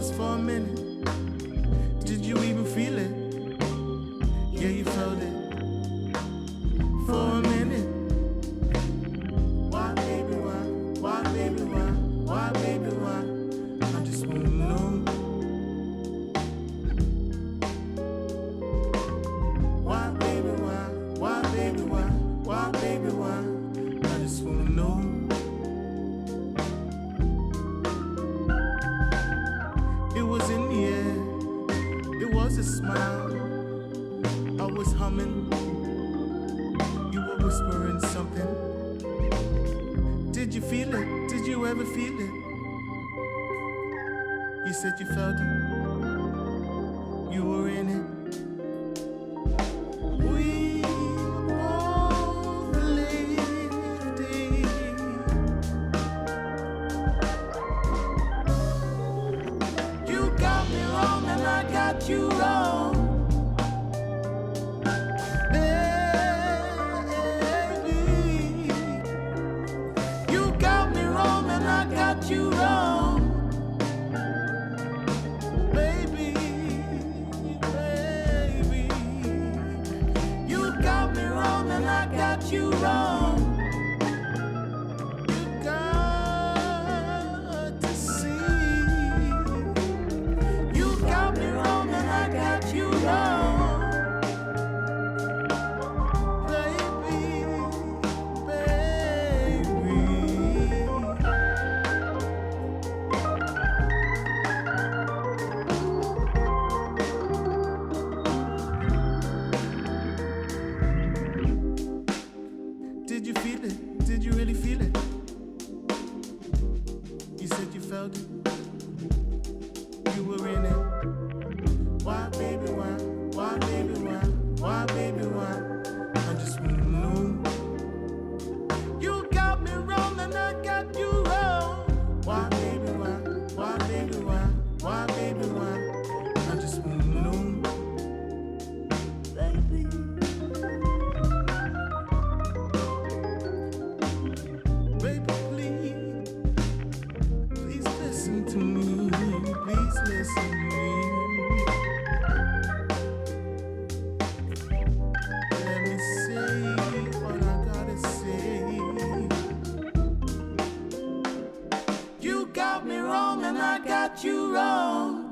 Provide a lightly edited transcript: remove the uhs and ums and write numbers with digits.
just for a minute. Did you even feel it? Yeah, you felt it. For a minute. Why, baby, why? Why, baby, why? Why, baby, why? I just wanna know. Why, baby, why? Why, baby, why? Why, baby, why? I just wanna know. It was in the air, it was a smile. I was humming, you were whispering something. Did you feel it? Did you ever feel it? You said you felt it, you were in it. We both lived it. You got me wrong and I got you wrong. Baby, you got me wrong and I got you wrong. Baby, baby, you got me wrong and I got you wrong. You got to see. You got me wrong and I got you wrong. Baby, baby. Did you feel it? Did you really feel it? You said you felt it. You were in it. Why, baby, why? Why, baby, why? Why, baby, why? I just wanna know. You got me wrong and I got you wrong. Why, baby, why? Why, baby, why? Why, baby, why? I just wanna know. Baby. Baby, please, please listen to me. Please listen to me. Let me say what I gotta say. You got me wrong and I got you wrong.